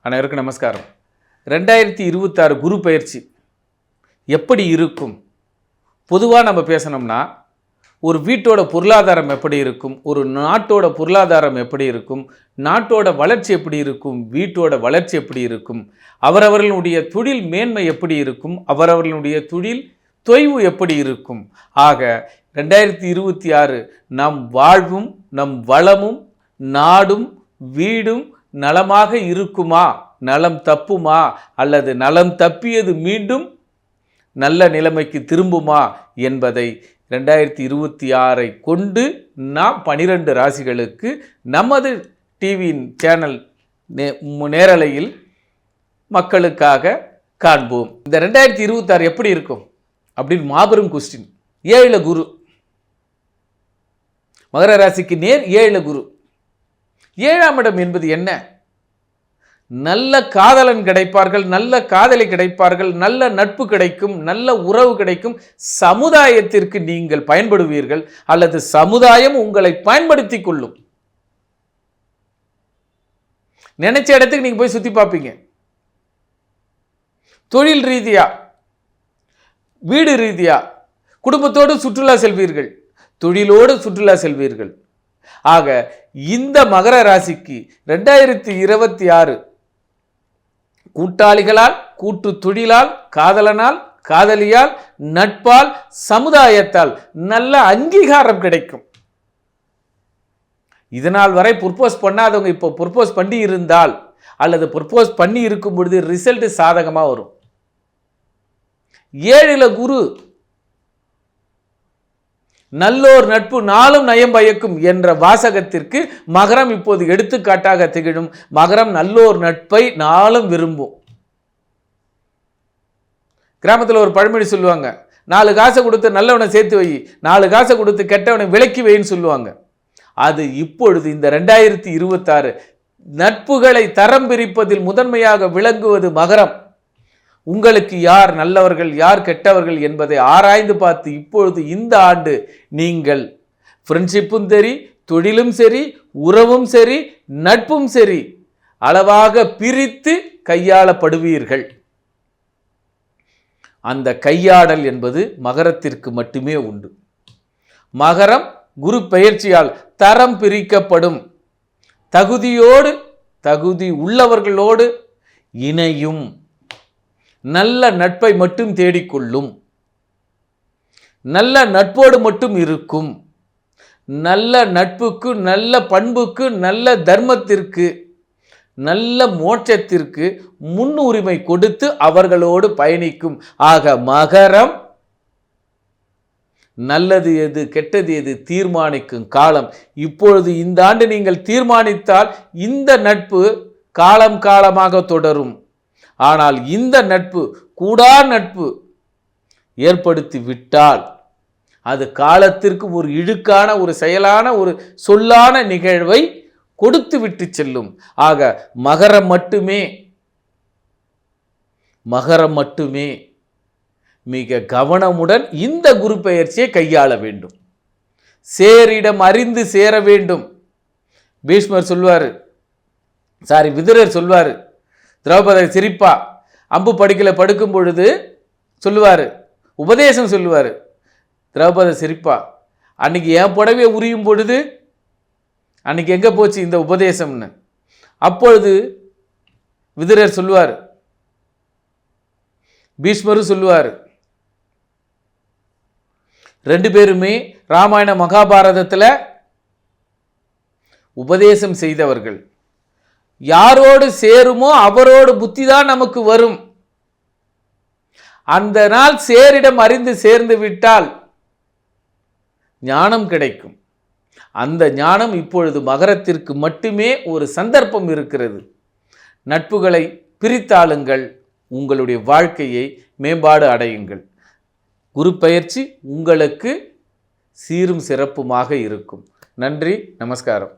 அனைவருக்கும் நமஸ்காரம். 2026 குரு பயிற்சி எப்படி இருக்கும்? பொதுவாக நம்ம பேசணும்னா, ஒரு வீட்டோட பொருளாதாரம் எப்படி இருக்கும், ஒரு நாட்டோட பொருளாதாரம் எப்படி இருக்கும், நாட்டோட வளர்ச்சி எப்படி இருக்கும், வீட்டோட வளர்ச்சி எப்படி இருக்கும், அவரவர்களுடைய தொழில் மேன்மை எப்படி இருக்கும், அவரவர்களுடைய தொழில் தொய்வு எப்படி இருக்கும். ஆக 2026 நம் வாழ்வும் நம் வளமும் நாடும் வீடும் நலமாக இருக்குமா, நலம் தப்புமா, அல்லது நலம் தப்பியது மீண்டும் நல்ல நிலைமைக்கு திரும்புமா என்பதை 2026 கொண்டு நாம் 12 ராசிகளுக்கு நமது டிவியின் சேனல் நேரலையில் மக்களுக்காக காண்போம். இந்த 2026 எப்படி இருக்கும் அப்படின்னு மாபெரும் கொஸ்டின். 7 குரு, மகர ராசிக்கு நேர் 7 குரு. 7ஆம் இடம் என்பது என்ன? நல்ல காதலன் கிடைப்பார்கள், நல்ல காதலி கிடைப்பார்கள், நல்ல நட்பு கிடைக்கும், நல்ல உறவு கிடைக்கும், சமுதாயத்திற்கு நீங்கள் பயன்படுவீர்கள் அல்லது சமுதாயம் உங்களை பயன்படுத்தி கொள்ளும். நினைச்ச இடத்துக்கு நீங்க போய் சுத்தி பார்ப்பீங்க. தொழில் ரீதியா, வீடு ரீதியா, குடும்பத்தோடு சுற்றுலா செல்வீர்கள், தொழிலோடு சுற்றுலா செல்வீர்கள். ஆக இந்த மகர ராசிக்கு 2026 கூட்டாளிகளால், கூட்டு தொழிலால், காதலனால், காதலியால், நட்பால், சமுதாயத்தால் நல்ல அங்கீகாரம் கிடைக்கும். இதனால் வரை ப்ரொபோஸ் பண்ணாதவங்க இப்போ ப்ரொபோஸ் பண்ணி இருந்தால் அல்லது ப்ரொபோஸ் பண்ணி இருக்கும் பொழுது ரிசல்ட் சாதகமாக வரும். 7ல் குரு, நல்லோர் நட்பு நாளும் நயம் பயக்கும் என்ற வாசகத்திற்கு மகரம் இப்போது எடுத்துக்காட்டாக திகழும். மகரம் நல்லோர் நட்பை நாளும் விரும்பும். கிராமத்தில் ஒரு பழமொழி சொல்லுவாங்க, 4 காசை கொடுத்து நல்லவனை சேர்த்து வை, 4 காசை கொடுத்து கெட்டவனை விலக்கி வைன்னு சொல்லுவாங்க. அது இப்பொழுது இந்த 2026 நட்புகளை தரம் பிரிப்பதில் முதன்மையாக விளங்குவது மகரம். உங்களுக்கு யார் நல்லவர்கள் யார் கெட்டவர்கள் என்பதை ஆராய்ந்து பார்த்து இப்பொழுது இந்த ஆண்டு நீங்கள் ஃப்ரெண்ட்ஷிப்பும் சரி, தொழிலும் சரி, உறவும் சரி, நட்பும் சரி அளவாக பிரித்து கையாளப்படுவீர்கள். அந்த கையாடல் என்பது மகரத்திற்கு மட்டுமே உண்டு. மகரம் குரு பெயர்ச்சியால் தரம் பிரிக்கப்படும். தகுதியோடு, தகுதி உள்ளவர்களோடு இணையும். நல்ல நட்பை மட்டும் தேடிக்கொள்ளும். நல்ல நட்போடு மட்டும் இருக்கும். நல்ல நட்புக்கு, நல்ல பண்புக்கு, நல்ல தர்மத்திற்கு, நல்ல மோட்சத்திற்கு முன்னுரிமை கொடுத்து அவர்களோடு பயணிக்கும். ஆக மகரம் நல்லது எது கெட்டது எது தீர்மானிக்கும் காலம். இப்பொழுது இந்த ஆண்டு நீங்கள் தீர்மானித்தால் இந்த நட்பு காலம் காலமாக தொடரும். ஆனால் இந்த நட்பு கூடா நட்பு ஏற்படுத்தி விட்டால் அது காலத்திற்கு ஒரு இழுக்கான, ஒரு செயலான, ஒரு சொல்லான நிகழ்வை கொடுத்து விட்டு செல்லும். ஆக மகரம் மட்டுமே மிக கவனமுடன் இந்த குரு பெயர்ச்சியை கையாள வேண்டும். சேரிடம் அறிந்து சேர வேண்டும். பீஷ்மர் சொல்வார், விதுரர் சொல்வார், திரௌபதி சிரிப்பா அம்பு படுக்கல படுக்கும் பொழுது சொல்லுவார், உபதேசம் சொல்லுவார். திரௌபதி சிரிப்பா, அன்னைக்கு என் புடவையை உரியும் பொழுது அன்னைக்கு எங்கே போச்சு இந்த உபதேசம்னு. அப்பொழுது விதுரர் சொல்லுவார், பீஷ்மரும் சொல்லுவார். 2 பேருமே ராமாயண மகாபாரதத்தில் உபதேசம் செய்தவர்கள். யாரோடு சேருமோ அவரோடு புத்தி தான் நமக்கு வரும். அந்த நாள் சேரிடம் அறிந்து சேர்ந்து விட்டால் ஞானம் கிடைக்கும். அந்த ஞானம் இப்பொழுது மகரத்திற்கு மட்டுமே ஒரு சந்தர்ப்பம் இருக்கிறது. நட்புகளை பிரித்தாளுங்கள், உங்களுடைய வாழ்க்கையை மேம்பாடு அடையுங்கள். குரு பயிற்சி உங்களுக்கு சீரும் சிறப்புமாக இருக்கும். நன்றி, நமஸ்காரம்.